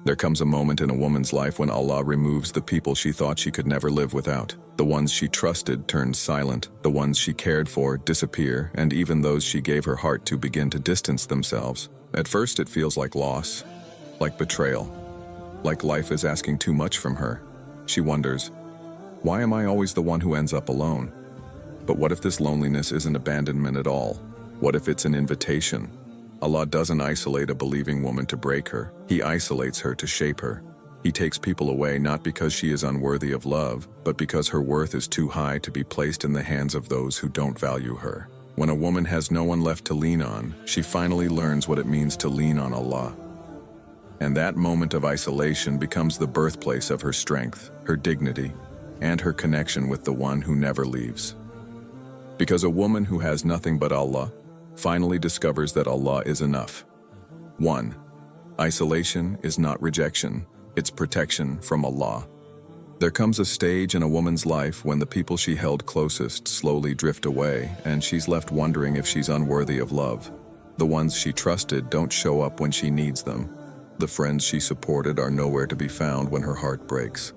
There comes a moment in a woman's life when Allah removes the people she thought she could never live without. The ones she trusted turn silent, the ones she cared for disappear, and even those she gave her heart to begin to distance themselves. At first it feels like loss, like betrayal, like life is asking too much from her. She wonders, why am I always the one who ends up alone? But what if this loneliness isn't abandonment at all? What if it's an invitation? Allah doesn't isolate a believing woman to break her. He isolates her to shape her. He takes people away not because she is unworthy of love, but because her worth is too high to be placed in the hands of those who don't value her. When a woman has no one left to lean on, she finally learns what it means to lean on Allah. And that moment of isolation becomes the birthplace of her strength, her dignity, and her connection with the one who never leaves. Because a woman who has nothing but Allah finally discovers that Allah is enough. 1. Isolation is not rejection, it's protection from Allah. There comes a stage in a woman's life when the people she held closest slowly drift away, and she's left wondering if she's unworthy of love. The ones she trusted don't show up when she needs them. The friends she supported are nowhere to be found when her heart breaks.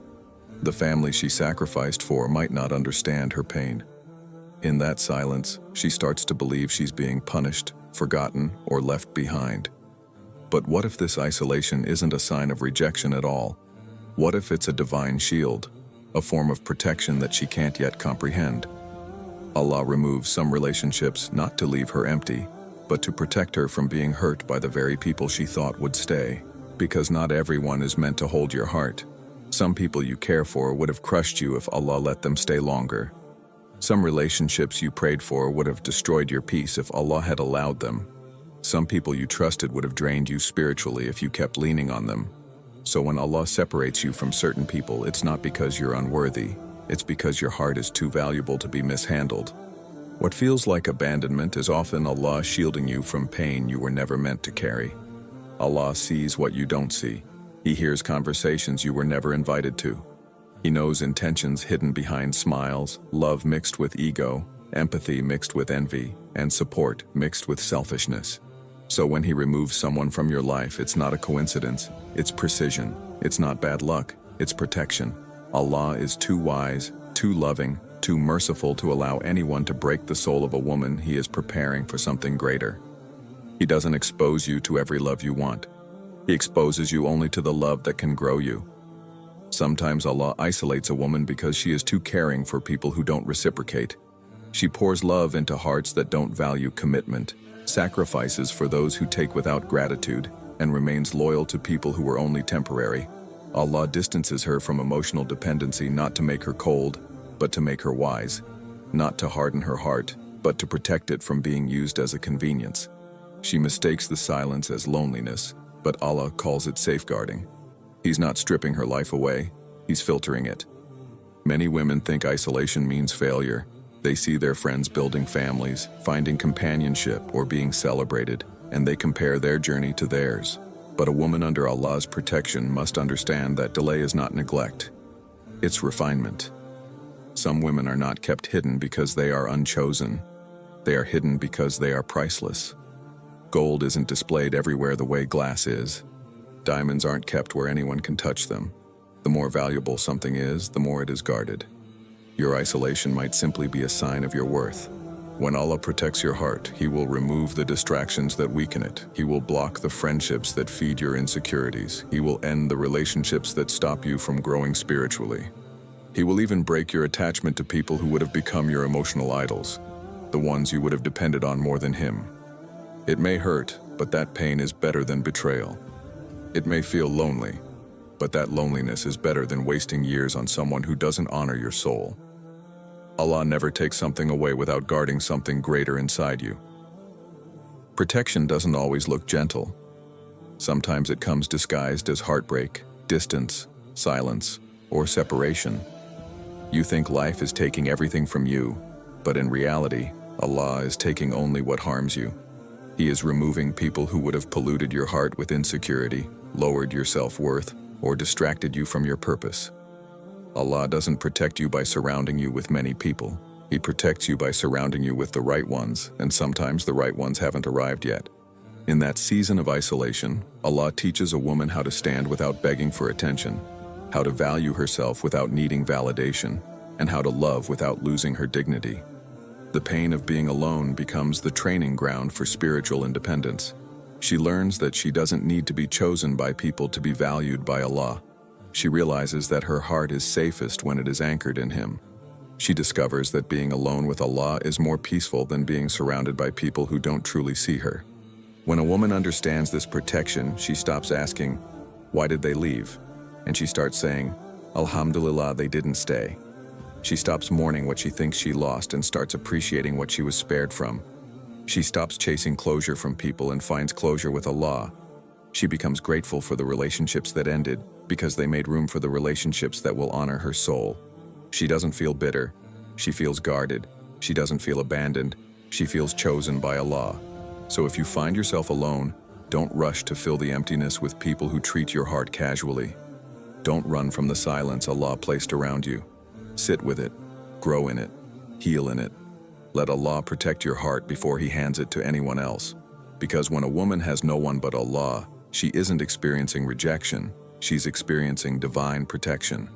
The family she sacrificed for might not understand her pain. In that silence, she starts to believe she's being punished, forgotten, or left behind. But what if this isolation isn't a sign of rejection at all? What if it's a divine shield, a form of protection that she can't yet comprehend? Allah removes some relationships not to leave her empty, but to protect her from being hurt by the very people she thought would stay. Because not everyone is meant to hold your heart. Some people you care for would have crushed you if Allah let them stay longer. Some relationships you prayed for would have destroyed your peace if Allah had allowed them. Some people you trusted would have drained you spiritually if you kept leaning on them. So when Allah separates you from certain people, it's not because you're unworthy, it's because your heart is too valuable to be mishandled. What feels like abandonment is often Allah shielding you from pain you were never meant to carry. Allah sees what you don't see. He hears conversations you were never invited to. He knows intentions hidden behind smiles, love mixed with ego, empathy mixed with envy, and support mixed with selfishness. So when He removes someone from your life, it's not a coincidence, it's precision. It's not bad luck, it's protection. Allah is too wise, too loving, too merciful to allow anyone to break the soul of a woman He is preparing for something greater. He doesn't expose you to every love you want. He exposes you only to the love that can grow you. Sometimes Allah isolates a woman because she is too caring for people who don't reciprocate. She pours love into hearts that don't value commitment, sacrifices for those who take without gratitude, and remains loyal to people who are only temporary. Allah distances her from emotional dependency not to make her cold, but to make her wise, not to harden her heart, but to protect it from being used as a convenience. She mistakes the silence as loneliness, but Allah calls it safeguarding. He's not stripping her life away, He's filtering it. Many women think isolation means failure. They see their friends building families, finding companionship, or being celebrated, and they compare their journey to theirs. But a woman under Allah's protection must understand that delay is not neglect. It's refinement. Some women are not kept hidden because they are unchosen. They are hidden because they are priceless. Gold isn't displayed everywhere the way glass is. Diamonds aren't kept where anyone can touch them. The more valuable something is, the more it is guarded. Your isolation might simply be a sign of your worth. When Allah protects your heart, He will remove the distractions that weaken it. He will block the friendships that feed your insecurities. He will end the relationships that stop you from growing spiritually. He will even break your attachment to people who would have become your emotional idols, the ones you would have depended on more than Him. It may hurt, but that pain is better than betrayal. It may feel lonely, but that loneliness is better than wasting years on someone who doesn't honor your soul. Allah never takes something away without guarding something greater inside you. Protection doesn't always look gentle. Sometimes it comes disguised as heartbreak, distance, silence, or separation. You think life is taking everything from you, but in reality, Allah is taking only what harms you. He is removing people who would have polluted your heart with insecurity, lowered your self-worth, or distracted you from your purpose. Allah doesn't protect you by surrounding you with many people. He protects you by surrounding you with the right ones, and sometimes the right ones haven't arrived yet. In that season of isolation, Allah teaches a woman how to stand without begging for attention, how to value herself without needing validation, and how to love without losing her dignity. The pain of being alone becomes the training ground for spiritual independence. She learns that she doesn't need to be chosen by people to be valued by Allah. She realizes that her heart is safest when it is anchored in Him. She discovers that being alone with Allah is more peaceful than being surrounded by people who don't truly see her. When a woman understands this protection, she stops asking, "Why did they leave?" And she starts saying, "Alhamdulillah, they didn't stay." She stops mourning what she thinks she lost and starts appreciating what she was spared from. She stops chasing closure from people and finds closure with Allah. She becomes grateful for the relationships that ended because they made room for the relationships that will honor her soul. She doesn't feel bitter. She feels guarded. She doesn't feel abandoned. She feels chosen by Allah. So if you find yourself alone, don't rush to fill the emptiness with people who treat your heart casually. Don't run from the silence Allah placed around you. Sit with it, grow in it, heal in it. Let Allah protect your heart before He hands it to anyone else. Because when a woman has no one but Allah, she isn't experiencing rejection, she's experiencing divine protection.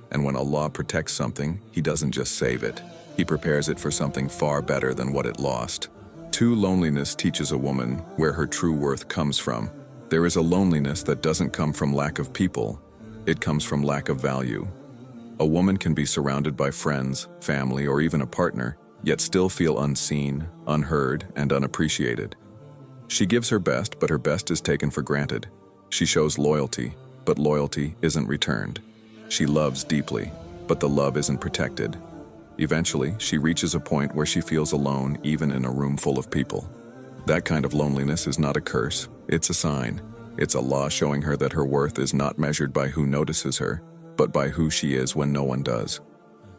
And when Allah protects something, He doesn't just save it. He prepares it for something far better than what it lost. True loneliness teaches a woman where her true worth comes from. There is a loneliness that doesn't come from lack of people. It comes from lack of value. A woman can be surrounded by friends, family, or even a partner, yet still feel unseen, unheard, and unappreciated. She gives her best, but her best is taken for granted. She shows loyalty, but loyalty isn't returned. She loves deeply, but the love isn't protected. Eventually, she reaches a point where she feels alone even in a room full of people. That kind of loneliness is not a curse, it's a sign. It's Allah showing her that her worth is not measured by who notices her, but by who she is when no one does.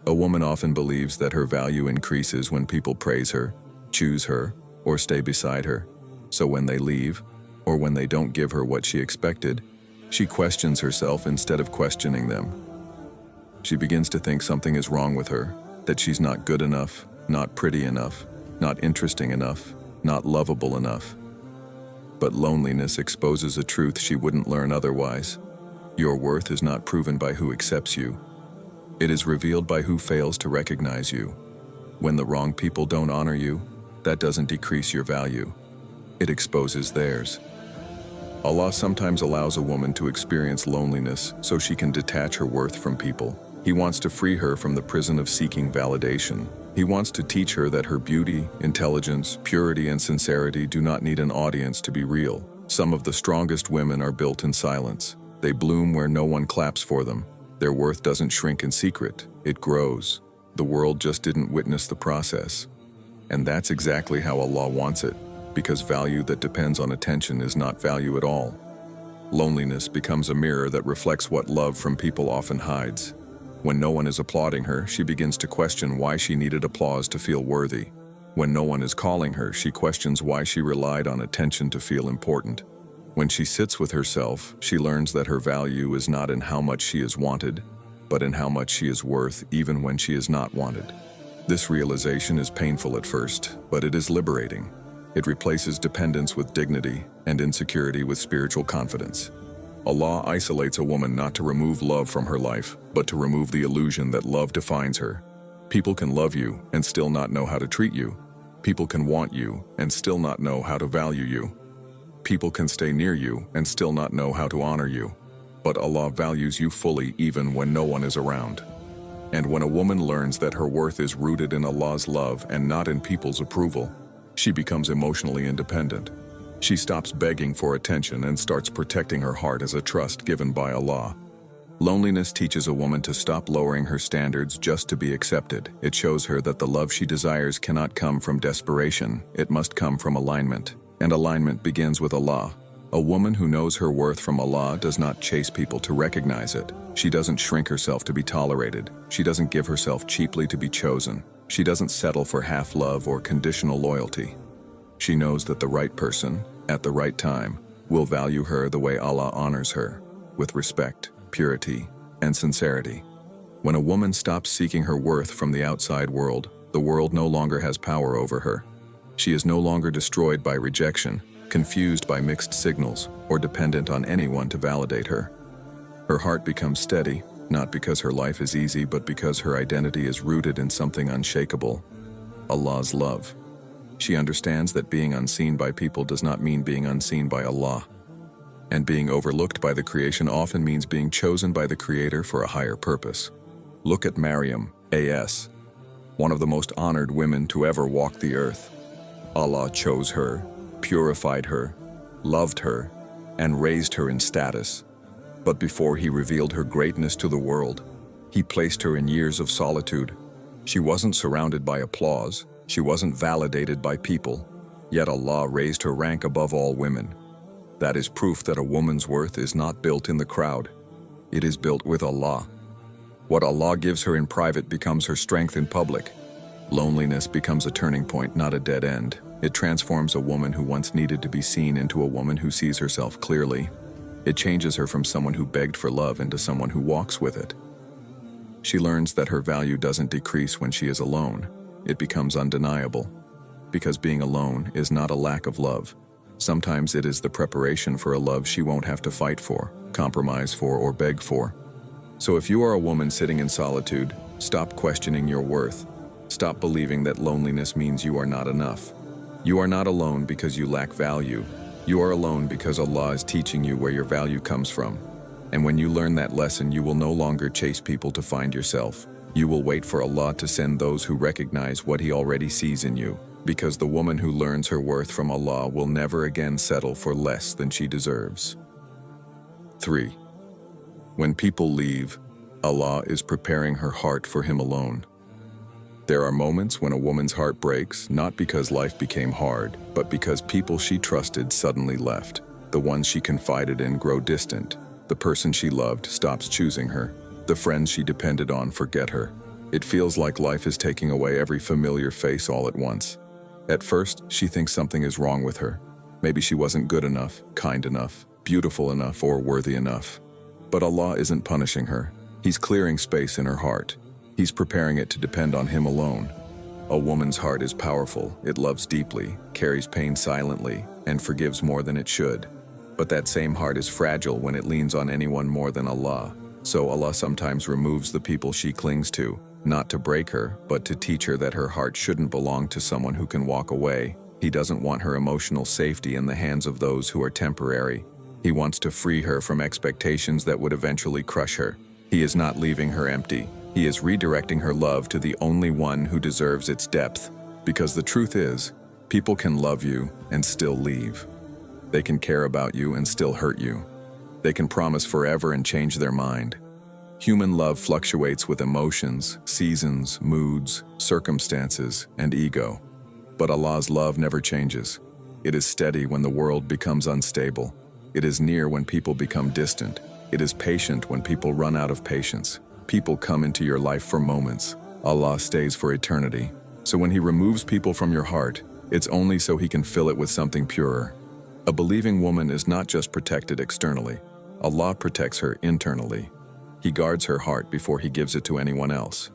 A woman often believes that her value increases when people praise her, choose her, or stay beside her. So when they leave, or when they don't give her what she expected, she questions herself instead of questioning them. She begins to think something is wrong with her, that she's not good enough, not pretty enough, not interesting enough, not lovable enough. But loneliness exposes a truth she wouldn't learn otherwise. Your worth is not proven by who accepts you. It is revealed by who fails to recognize you. When the wrong people don't honor you, that doesn't decrease your value. It exposes theirs. Allah sometimes allows a woman to experience loneliness so she can detach her worth from people. He wants to free her from the prison of seeking validation. He wants to teach her that her beauty, intelligence, purity, and sincerity do not need an audience to be real. Some of the strongest women are built in silence. They bloom where no one claps for them. Their worth doesn't shrink in secret, it grows. The world just didn't witness the process. And that's exactly how Allah wants it, because value that depends on attention is not value at all. Loneliness becomes a mirror that reflects what love from people often hides. When no one is applauding her, she begins to question why she needed applause to feel worthy. When no one is calling her, she questions why she relied on attention to feel important. When she sits with herself, she learns that her value is not in how much she is wanted, but in how much she is worth even when she is not wanted. This realization is painful at first, but it is liberating. It replaces dependence with dignity and insecurity with spiritual confidence. Allah isolates a woman not to remove love from her life, but to remove the illusion that love defines her. People can love you and still not know how to treat you. People can want you and still not know how to value you. People can stay near you and still not know how to honor you. But Allah values you fully even when no one is around. And when a woman learns that her worth is rooted in Allah's love and not in people's approval, she becomes emotionally independent. She stops begging for attention and starts protecting her heart as a trust given by Allah. Loneliness teaches a woman to stop lowering her standards just to be accepted. It shows her that the love she desires cannot come from desperation, it must come from alignment. And alignment begins with Allah. A woman who knows her worth from Allah does not chase people to recognize it. She doesn't shrink herself to be tolerated. She doesn't give herself cheaply to be chosen. She doesn't settle for half love or conditional loyalty. She knows that the right person, at the right time, will value her the way Allah honors her, with respect, purity, and sincerity. When a woman stops seeking her worth from the outside world, the world no longer has power over her. She is no longer destroyed by rejection, confused by mixed signals, or dependent on anyone to validate her. Her heart becomes steady, not because her life is easy, but because her identity is rooted in something unshakable: Allah's love. She understands that being unseen by people does not mean being unseen by Allah. And being overlooked by the creation often means being chosen by the Creator for a higher purpose. Look at Maryam, A.S., one of the most honored women to ever walk the earth. Allah chose her, purified her, loved her, and raised her in status. But before He revealed her greatness to the world, He placed her in years of solitude. She wasn't surrounded by applause. She wasn't validated by people. Yet Allah raised her rank above all women. That is proof that a woman's worth is not built in the crowd. It is built with Allah. What Allah gives her in private becomes her strength in public. Loneliness becomes a turning point, not a dead end. It transforms a woman who once needed to be seen into a woman who sees herself clearly. It changes her from someone who begged for love into someone who walks with it. She learns that her value doesn't decrease when she is alone. It becomes undeniable. Because being alone is not a lack of love. Sometimes it is the preparation for a love she won't have to fight for, compromise for, or beg for. So if you are a woman sitting in solitude, stop questioning your worth. Stop believing that loneliness means you are not enough. You are not alone because you lack value. You are alone because Allah is teaching you where your value comes from. And when you learn that lesson, you will no longer chase people to find yourself. You will wait for Allah to send those who recognize what He already sees in you. Because the woman who learns her worth from Allah will never again settle for less than she deserves. 3. When people leave, Allah is preparing her heart for Him alone. There are moments when a woman's heart breaks, not because life became hard, but because people she trusted suddenly left. The ones she confided in grow distant. The person she loved stops choosing her. The friends she depended on forget her. It feels like life is taking away every familiar face all at once. At first, she thinks something is wrong with her. Maybe she wasn't good enough, kind enough, beautiful enough, or worthy enough. But Allah isn't punishing her. He's clearing space in her heart. He's preparing it to depend on Him alone. A woman's heart is powerful. It loves deeply, carries pain silently, and forgives more than it should. But that same heart is fragile when it leans on anyone more than Allah. So Allah sometimes removes the people she clings to, not to break her, but to teach her that her heart shouldn't belong to someone who can walk away. He doesn't want her emotional safety in the hands of those who are temporary. He wants to free her from expectations that would eventually crush her. He is not leaving her empty. He is redirecting her love to the only one who deserves its depth. Because the truth is, people can love you and still leave. They can care about you and still hurt you. They can promise forever and change their mind. Human love fluctuates with emotions, seasons, moods, circumstances, and ego. But Allah's love never changes. It is steady when the world becomes unstable. It is near when people become distant. It is patient when people run out of patience. People come into your life for moments. Allah stays for eternity. So when He removes people from your heart, it's only so He can fill it with something purer. A believing woman is not just protected externally. Allah protects her internally. He guards her heart before He gives it to anyone else.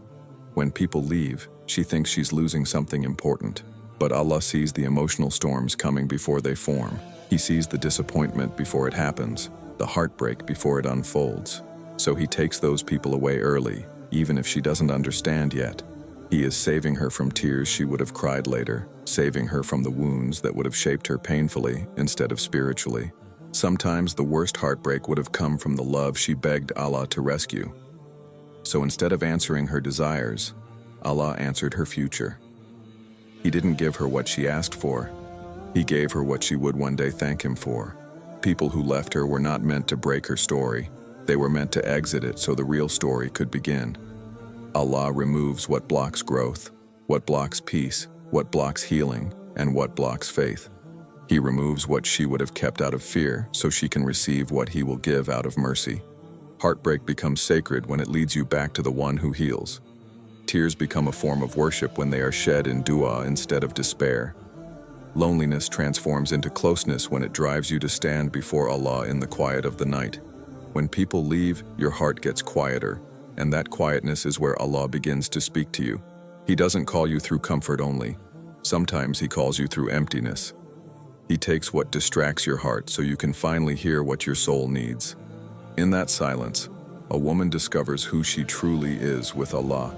When people leave, she thinks she's losing something important. But Allah sees the emotional storms coming before they form. He sees the disappointment before it happens, the heartbreak before it unfolds. So He takes those people away early, even if she doesn't understand yet. He is saving her from tears she would have cried later, saving her from the wounds that would have shaped her painfully instead of spiritually. Sometimes the worst heartbreak would have come from the love she begged Allah to rescue. So instead of answering her desires, Allah answered her future. He didn't give her what she asked for. He gave her what she would one day thank Him for. People who left her were not meant to break her story. They were meant to exit it so the real story could begin. Allah removes what blocks growth, what blocks peace, what blocks healing, and what blocks faith. He removes what she would have kept out of fear so she can receive what He will give out of mercy. Heartbreak becomes sacred when it leads you back to the one who heals. Tears become a form of worship when they are shed in dua instead of despair. Loneliness transforms into closeness when it drives you to stand before Allah in the quiet of the night. When people leave, your heart gets quieter, and that quietness is where Allah begins to speak to you. He doesn't call you through comfort only. Sometimes He calls you through emptiness. He takes what distracts your heart so you can finally hear what your soul needs. In that silence, a woman discovers who she truly is with Allah.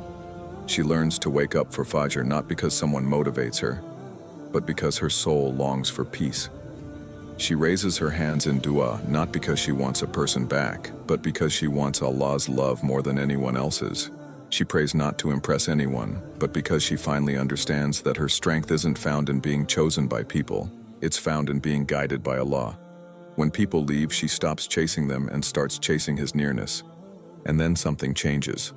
She learns to wake up for Fajr not because someone motivates her, but because her soul longs for peace. She raises her hands in dua not because she wants a person back, but because she wants Allah's love more than anyone else's. She prays not to impress anyone, but because she finally understands that her strength isn't found in being chosen by people, it's found in being guided by Allah. When people leave, she stops chasing them and starts chasing His nearness. And then something changes.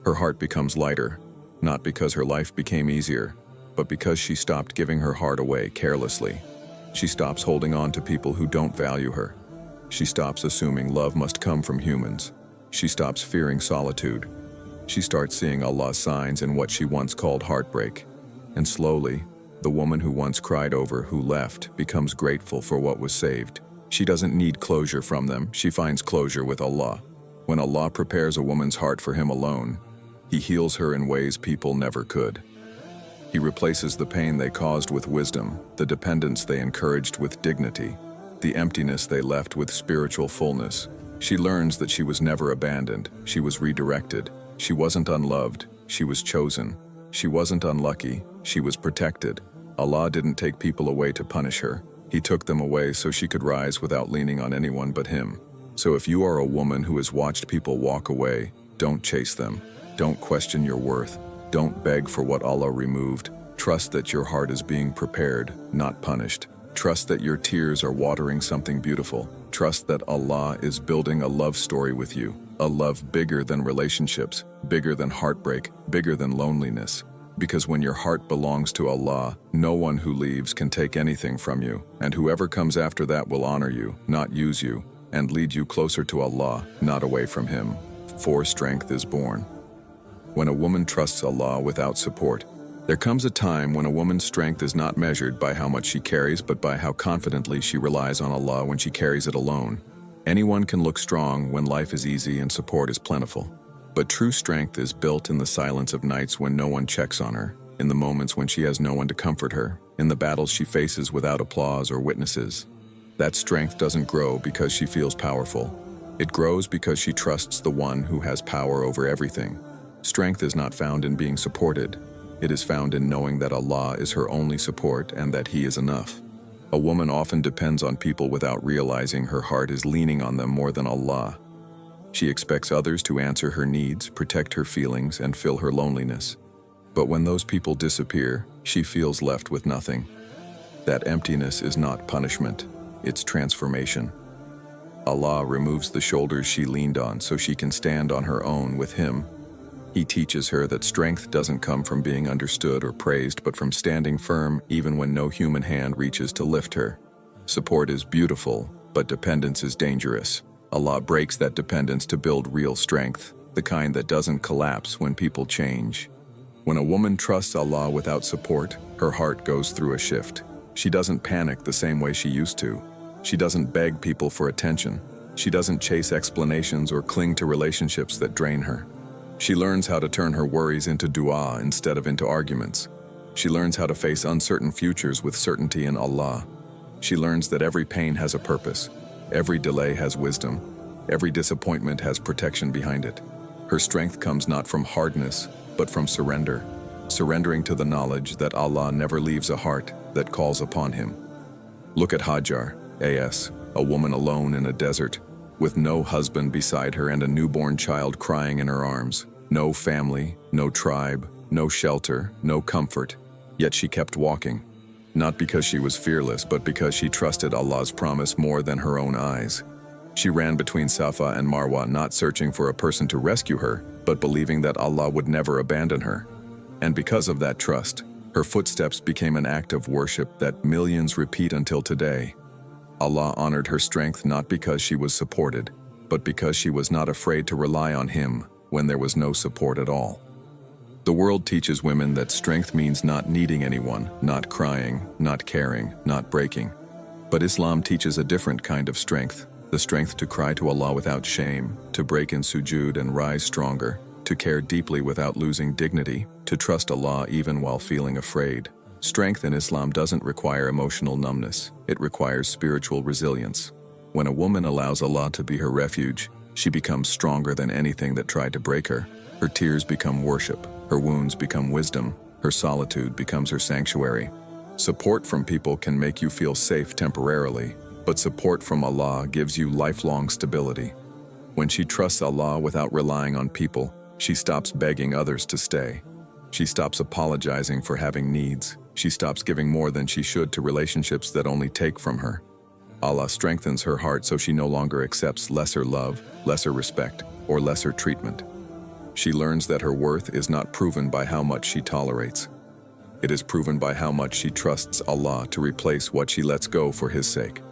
Her heart becomes lighter, not because her life became easier, but because she stopped giving her heart away carelessly. She stops holding on to people who don't value her. She stops assuming love must come from humans. She stops fearing solitude. She starts seeing Allah's signs in what she once called heartbreak. And slowly, the woman who once cried over who left becomes grateful for what was saved. She doesn't need closure from them, she finds closure with Allah. When Allah prepares a woman's heart for Him alone, He heals her in ways people never could. He replaces the pain they caused with wisdom, the dependence they encouraged with dignity, the emptiness they left with spiritual fullness. She learns that she was never abandoned, she was redirected. She wasn't unloved, she was chosen. She wasn't unlucky, she was protected. Allah didn't take people away to punish her. He took them away so she could rise without leaning on anyone but Him. So if you are a woman who has watched people walk away, don't chase them. Don't question your worth. Don't beg for what Allah removed. Trust that your heart is being prepared, not punished. Trust that your tears are watering something beautiful. Trust that Allah is building a love story with you, a love bigger than relationships, bigger than heartbreak, bigger than loneliness. Because when your heart belongs to Allah, no one who leaves can take anything from you, and whoever comes after that will honor you, not use you, and lead you closer to Allah, not away from Him. For strength is born. When a woman trusts Allah without support, there comes a time when a woman's strength is not measured by how much she carries, but by how confidently she relies on Allah when she carries it alone. Anyone can look strong when life is easy and support is plentiful. But true strength is built in the silence of nights when no one checks on her, in the moments when she has no one to comfort her, in the battles she faces without applause or witnesses. That strength doesn't grow because she feels powerful. It grows because she trusts the one who has power over everything. Strength is not found in being supported. It is found in knowing that Allah is her only support and that He is enough. A woman often depends on people without realizing her heart is leaning on them more than Allah. She expects others to answer her needs, protect her feelings, and fill her loneliness. But when those people disappear, she feels left with nothing. That emptiness is not punishment, it's transformation. Allah removes the shoulders she leaned on so she can stand on her own with Him. He teaches her that strength doesn't come from being understood or praised, but from standing firm even when no human hand reaches to lift her. Support is beautiful, but dependence is dangerous. Allah breaks that dependence to build real strength, the kind that doesn't collapse when people change. When a woman trusts Allah without support, her heart goes through a shift. She doesn't panic the same way she used to. She doesn't beg people for attention. She doesn't chase explanations or cling to relationships that drain her. She learns how to turn her worries into dua instead of into arguments. She learns how to face uncertain futures with certainty in Allah. She learns that every pain has a purpose. Every delay has wisdom. Every disappointment has protection behind it. Her strength comes not from hardness, but from surrender. Surrendering to the knowledge that Allah never leaves a heart that calls upon Him. Look at Hajar, a.s., a woman alone in a desert, with no husband beside her and a newborn child crying in her arms. No family, no tribe, no shelter, no comfort. Yet she kept walking. Not because she was fearless, but because she trusted Allah's promise more than her own eyes. She ran between Safa and Marwa, not searching for a person to rescue her, but believing that Allah would never abandon her. And because of that trust, her footsteps became an act of worship that millions repeat until today. Allah honored her strength not because she was supported, but because she was not afraid to rely on Him when there was no support at all. The world teaches women that strength means not needing anyone, not crying, not caring, not breaking. But Islam teaches a different kind of strength, the strength to cry to Allah without shame, to break in sujood and rise stronger, to care deeply without losing dignity, to trust Allah even while feeling afraid. Strength in Islam doesn't require emotional numbness, it requires spiritual resilience. When a woman allows Allah to be her refuge, she becomes stronger than anything that tried to break her. Her tears become worship, her wounds become wisdom, her solitude becomes her sanctuary. Support from people can make you feel safe temporarily, but support from Allah gives you lifelong stability. When she trusts Allah without relying on people, she stops begging others to stay. She stops apologizing for having needs. She stops giving more than she should to relationships that only take from her. Allah strengthens her heart so she no longer accepts lesser love, lesser respect, or lesser treatment. She learns that her worth is not proven by how much she tolerates. It is proven by how much she trusts Allah to replace what she lets go for His sake.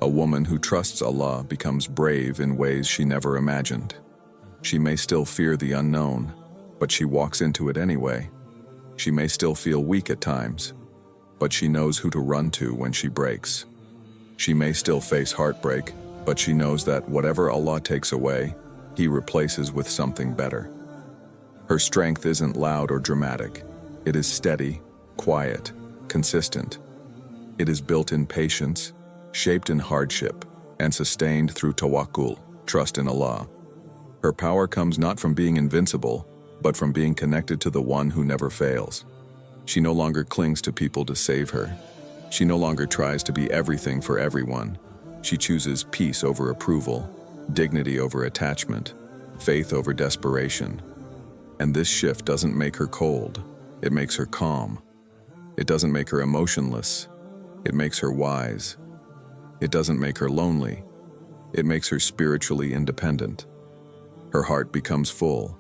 A woman who trusts Allah becomes brave in ways she never imagined. She may still fear the unknown, but she walks into it anyway. She may still feel weak at times, but she knows who to run to when she breaks. She may still face heartbreak, but she knows that whatever Allah takes away, He replaces with something better. Her strength isn't loud or dramatic. It is steady, quiet, consistent. It is built in patience, shaped in hardship, and sustained through tawakkul, trust in Allah. Her power comes not from being invincible, but from being connected to the one who never fails. She no longer clings to people to save her. She no longer tries to be everything for everyone. She chooses peace over approval, dignity over attachment, faith over desperation. And this shift doesn't make her cold, it makes her calm. It doesn't make her emotionless, it makes her wise. It doesn't make her lonely, it makes her spiritually independent. Her heart becomes full,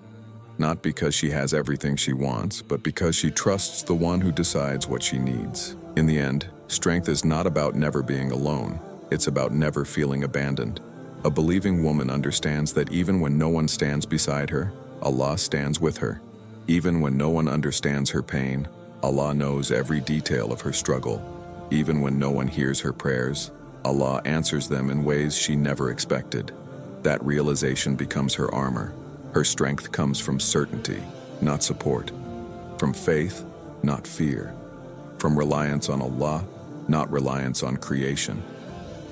not because she has everything she wants, but because she trusts the one who decides what she needs. In the end, strength is not about never being alone, it's about never feeling abandoned. A believing woman understands that even when no one stands beside her, Allah stands with her. Even when no one understands her pain, Allah knows every detail of her struggle. Even when no one hears her prayers, Allah answers them in ways she never expected. That realization becomes her armor. Her strength comes from certainty, not support. From faith, not fear. From reliance on Allah, not reliance on creation.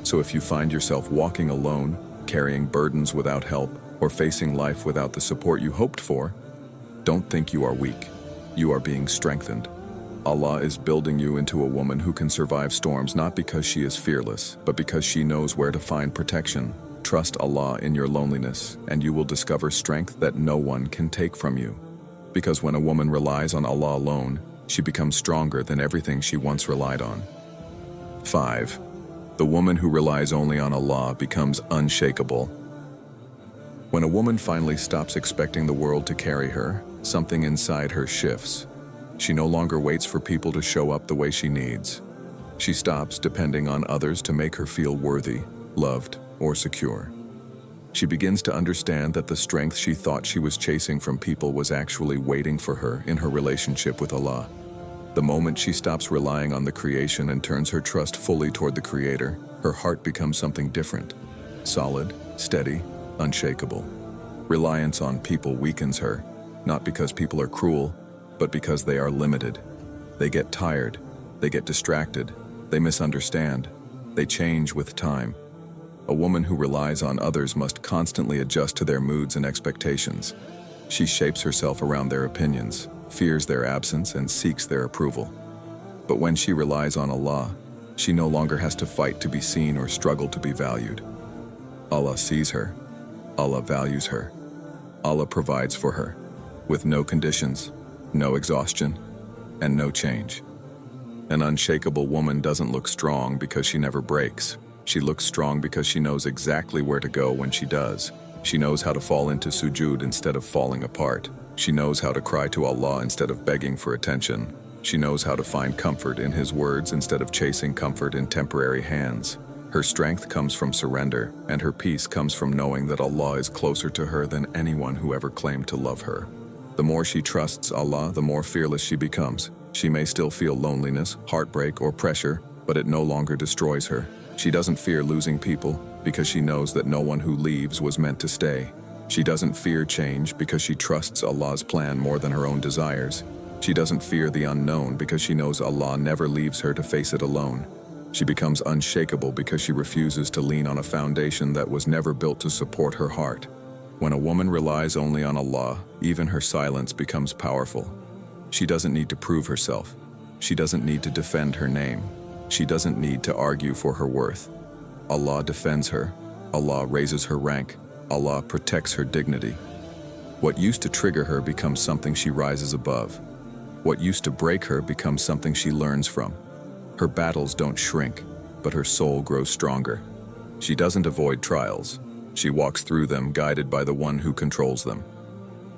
So if you find yourself walking alone, carrying burdens without help, or facing life without the support you hoped for, don't think you are weak. You are being strengthened. Allah is building you into a woman who can survive storms not because she is fearless, but because she knows where to find protection. Trust Allah in your loneliness, and you will discover strength that no one can take from you. Because when a woman relies on Allah alone, she becomes stronger than everything she once relied on. 5. The woman who relies only on Allah becomes unshakable. When a woman finally stops expecting the world to carry her, something inside her shifts. She no longer waits for people to show up the way she needs. She stops depending on others to make her feel worthy, loved, or secure. She begins to understand that the strength she thought she was chasing from people was actually waiting for her in her relationship with Allah. The moment she stops relying on the creation and turns her trust fully toward the Creator, her heart becomes something different. Solid, steady, unshakable. Reliance on people weakens her, not because people are cruel, but because they are limited. They get tired, they get distracted, they misunderstand, they change with time. A woman who relies on others must constantly adjust to their moods and expectations. She shapes herself around their opinions, fears their absence, and seeks their approval. But when she relies on Allah, she no longer has to fight to be seen or struggle to be valued. Allah sees her. Allah values her. Allah provides for her, with no conditions, no exhaustion, and no change. An unshakable woman doesn't look strong because she never breaks. She looks strong because she knows exactly where to go when she does. She knows how to fall into sujud instead of falling apart. She knows how to cry to Allah instead of begging for attention. She knows how to find comfort in His words instead of chasing comfort in temporary hands. Her strength comes from surrender, and her peace comes from knowing that Allah is closer to her than anyone who ever claimed to love her. The more she trusts Allah, the more fearless she becomes. She may still feel loneliness, heartbreak, or pressure, but it no longer destroys her. She doesn't fear losing people because she knows that no one who leaves was meant to stay. She doesn't fear change because she trusts Allah's plan more than her own desires. She doesn't fear the unknown because she knows Allah never leaves her to face it alone. She becomes unshakable because she refuses to lean on a foundation that was never built to support her heart. When a woman relies only on Allah, even her silence becomes powerful. She doesn't need to prove herself. She doesn't need to defend her name. She doesn't need to argue for her worth. Allah defends her. Allah raises her rank. Allah protects her dignity. What used to trigger her becomes something she rises above. What used to break her becomes something she learns from. Her battles don't shrink, but her soul grows stronger. She doesn't avoid trials. She walks through them guided by the one who controls them.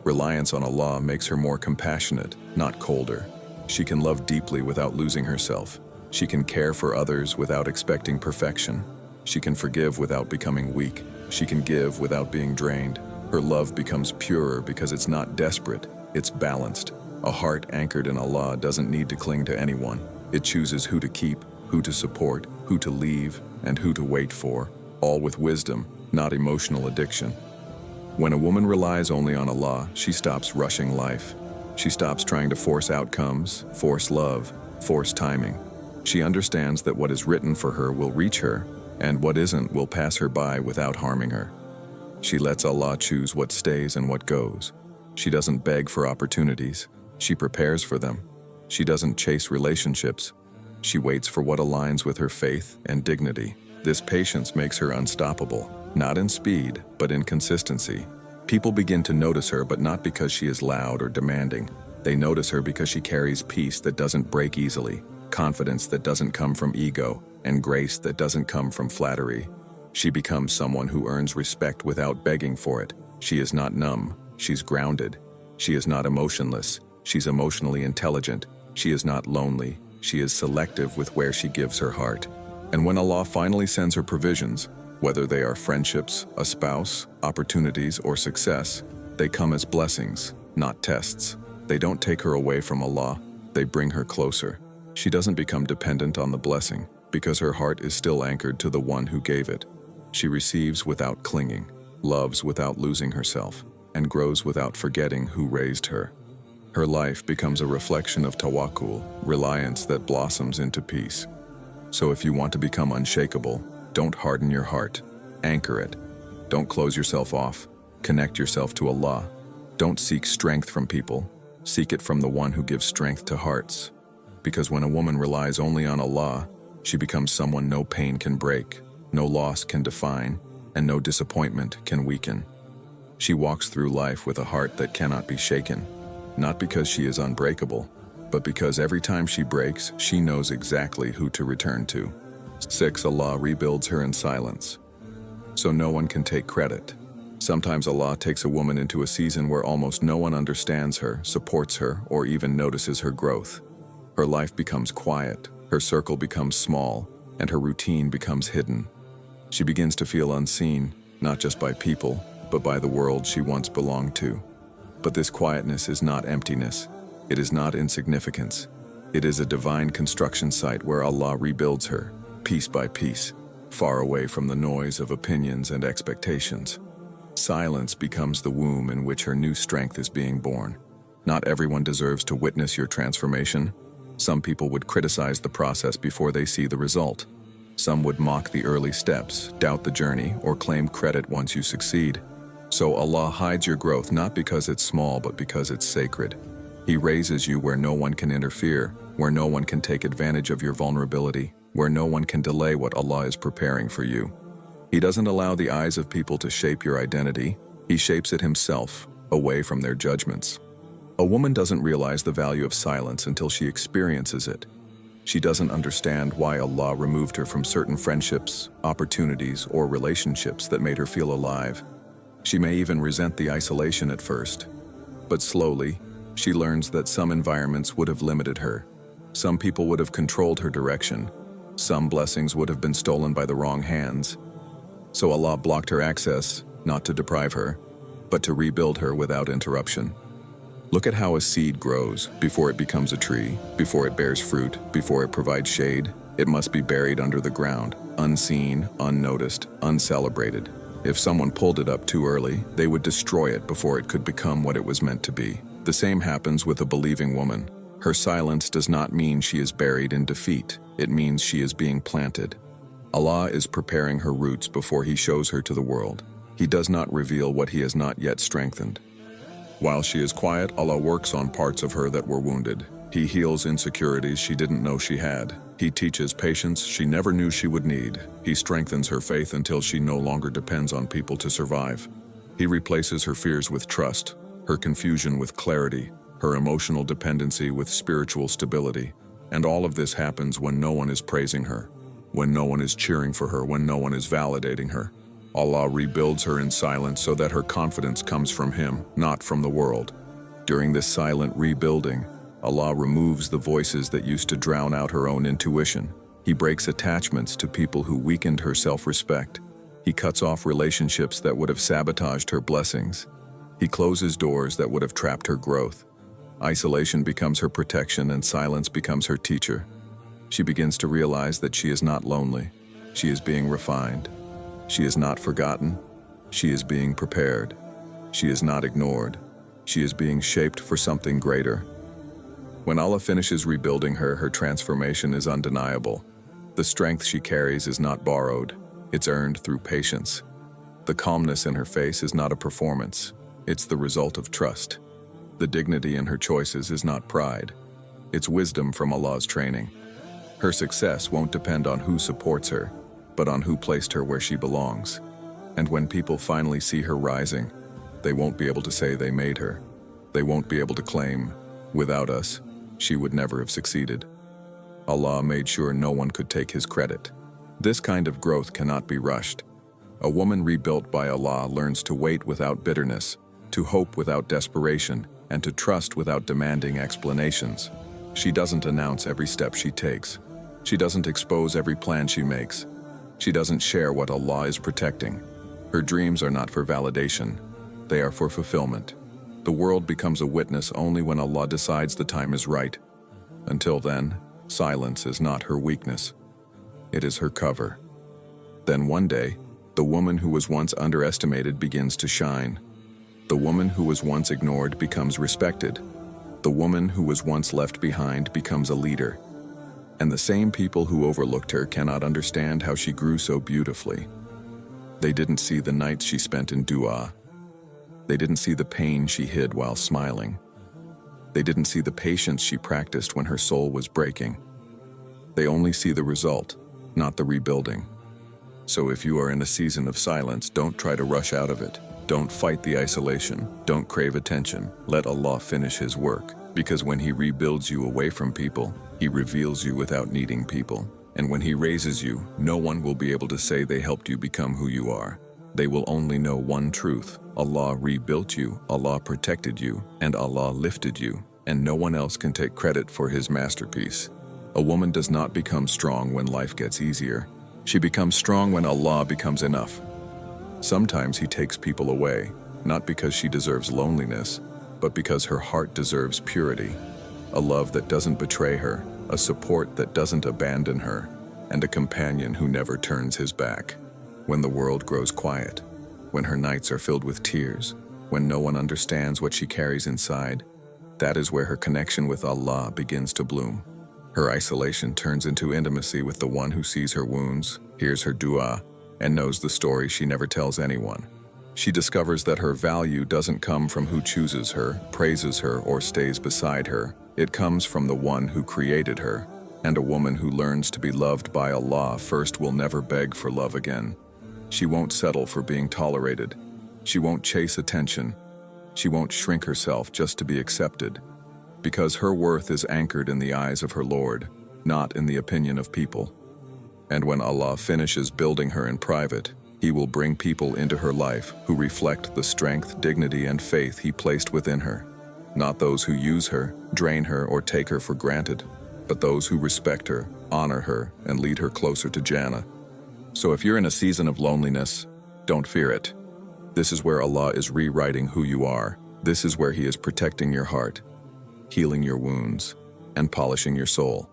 Reliance on Allah makes her more compassionate, not colder. She can love deeply without losing herself. She can care for others without expecting perfection. She can forgive without becoming weak. She can give without being drained. Her love becomes purer because it's not desperate, it's balanced. A heart anchored in Allah doesn't need to cling to anyone. It chooses who to keep, who to support, who to leave, and who to wait for, all with wisdom, not emotional addiction. When a woman relies only on Allah, she stops rushing life. She stops trying to force outcomes, force love, force timing. She understands that what is written for her will reach her, and what isn't will pass her by without harming her. She lets Allah choose what stays and what goes. She doesn't beg for opportunities. She prepares for them. She doesn't chase relationships. She waits for what aligns with her faith and dignity. This patience makes her unstoppable, not in speed, but in consistency. People begin to notice her, but not because she is loud or demanding. They notice her because she carries peace that doesn't break easily, confidence that doesn't come from ego, and grace that doesn't come from flattery. She becomes someone who earns respect without begging for it. She is not numb, she's grounded. She is not emotionless, she's emotionally intelligent. She is not lonely, she is selective with where she gives her heart. And when Allah finally sends her provisions, whether they are friendships, a spouse, opportunities, or success, they come as blessings, not tests. They don't take her away from Allah, they bring her closer. She doesn't become dependent on the blessing, because her heart is still anchored to the one who gave it. She receives without clinging, loves without losing herself, and grows without forgetting who raised her. Her life becomes a reflection of tawakkul, reliance that blossoms into peace. So if you want to become unshakable, don't harden your heart, anchor it. Don't close yourself off, connect yourself to Allah. Don't seek strength from people, seek it from the one who gives strength to hearts. Because when a woman relies only on Allah, she becomes someone no pain can break, no loss can define, and no disappointment can weaken. She walks through life with a heart that cannot be shaken, not because she is unbreakable, but because every time she breaks, she knows exactly who to return to. 6. Allah rebuilds her in silence, so no one can take credit. Sometimes Allah takes a woman into a season where almost no one understands her, supports her, or even notices her growth. Her life becomes quiet, her circle becomes small, and her routine becomes hidden. She begins to feel unseen, not just by people, but by the world she once belonged to. But this quietness is not emptiness. It is not insignificance. It is a divine construction site where Allah rebuilds her, piece by piece, far away from the noise of opinions and expectations. Silence becomes the womb in which her new strength is being born. Not everyone deserves to witness your transformation. Some people would criticize the process before they see the result. Some would mock the early steps, doubt the journey, or claim credit once you succeed. So Allah hides your growth not because it's small, but because it's sacred. He raises you where no one can interfere, where no one can take advantage of your vulnerability, where no one can delay what Allah is preparing for you. He doesn't allow the eyes of people to shape your identity. He shapes it himself, away from their judgments. A woman doesn't realize the value of silence until she experiences it. She doesn't understand why Allah removed her from certain friendships, opportunities, or relationships that made her feel alive. She may even resent the isolation at first. But slowly, she learns that some environments would have limited her. Some people would have controlled her direction. Some blessings would have been stolen by the wrong hands. So Allah blocked her access, not to deprive her, but to rebuild her without interruption. Look at how a seed grows before it becomes a tree, before it bears fruit, before it provides shade. It must be buried under the ground, unseen, unnoticed, uncelebrated. If someone pulled it up too early, they would destroy it before it could become what it was meant to be. The same happens with a believing woman. Her silence does not mean she is buried in defeat. It means she is being planted. Allah is preparing her roots before He shows her to the world. He does not reveal what He has not yet strengthened. While she is quiet, Allah works on parts of her that were wounded. He heals insecurities she didn't know she had. He teaches patience she never knew she would need. He strengthens her faith until she no longer depends on people to survive. He replaces her fears with trust, her confusion with clarity, her emotional dependency with spiritual stability. And all of this happens when no one is praising her, when no one is cheering for her, when no one is validating her. Allah rebuilds her in silence so that her confidence comes from Him, not from the world. During this silent rebuilding, Allah removes the voices that used to drown out her own intuition. He breaks attachments to people who weakened her self-respect. He cuts off relationships that would have sabotaged her blessings. He closes doors that would have trapped her growth. Isolation becomes her protection and silence becomes her teacher. She begins to realize that she is not lonely. She is being refined. She is not forgotten. She is being prepared. She is not ignored. She is being shaped for something greater. When Allah finishes rebuilding her, her transformation is undeniable. The strength she carries is not borrowed. It's earned through patience. The calmness in her face is not a performance. It's the result of trust. The dignity in her choices is not pride. It's wisdom from Allah's training. Her success won't depend on who supports her, but on who placed her where she belongs. And when people finally see her rising, they won't be able to say they made her. They won't be able to claim, without us, she would never have succeeded. Allah made sure no one could take His credit. This kind of growth cannot be rushed. A woman rebuilt by Allah learns to wait without bitterness, to hope without desperation, and to trust without demanding explanations. She doesn't announce every step she takes. She doesn't expose every plan she makes. She doesn't share what Allah is protecting. Her dreams are not for validation. They are for fulfillment. The world becomes a witness only when Allah decides the time is right. Until then, silence is not her weakness. It is her cover. Then one day, the woman who was once underestimated begins to shine. The woman who was once ignored becomes respected. The woman who was once left behind becomes a leader. And the same people who overlooked her cannot understand how she grew so beautifully. They didn't see the nights she spent in dua. They didn't see the pain she hid while smiling. They didn't see the patience she practiced when her soul was breaking. They only see the result, not the rebuilding. So if you are in a season of silence, don't try to rush out of it. Don't fight the isolation. Don't crave attention. Let Allah finish His work. Because when He rebuilds you away from people, He reveals you without needing people. And when He raises you, no one will be able to say they helped you become who you are. They will only know one truth. Allah rebuilt you, Allah protected you, and Allah lifted you. And no one else can take credit for His masterpiece. A woman does not become strong when life gets easier. She becomes strong when Allah becomes enough. Sometimes He takes people away, not because she deserves loneliness, but because her heart deserves purity, a love that doesn't betray her, a support that doesn't abandon her, and a companion who never turns his back. When the world grows quiet, when her nights are filled with tears, when no one understands what she carries inside, that is where her connection with Allah begins to bloom. Her isolation turns into intimacy with the one who sees her wounds, hears her dua, and knows the story she never tells anyone. She discovers that her value doesn't come from who chooses her, praises her, or stays beside her. It comes from the one who created her. And a woman who learns to be loved by Allah first will never beg for love again. She won't settle for being tolerated. She won't chase attention. She won't shrink herself just to be accepted. Because her worth is anchored in the eyes of her Lord, not in the opinion of people. And when Allah finishes building her in private, He will bring people into her life who reflect the strength, dignity, and faith He placed within her. Not those who use her, drain her, or take her for granted, but those who respect her, honor her, and lead her closer to Jannah. So if you're in a season of loneliness, don't fear it. This is where Allah is rewriting who you are. This is where He is protecting your heart, healing your wounds, and polishing your soul.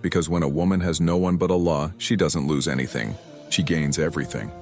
Because when a woman has no one but Allah, she doesn't lose anything. She gains everything.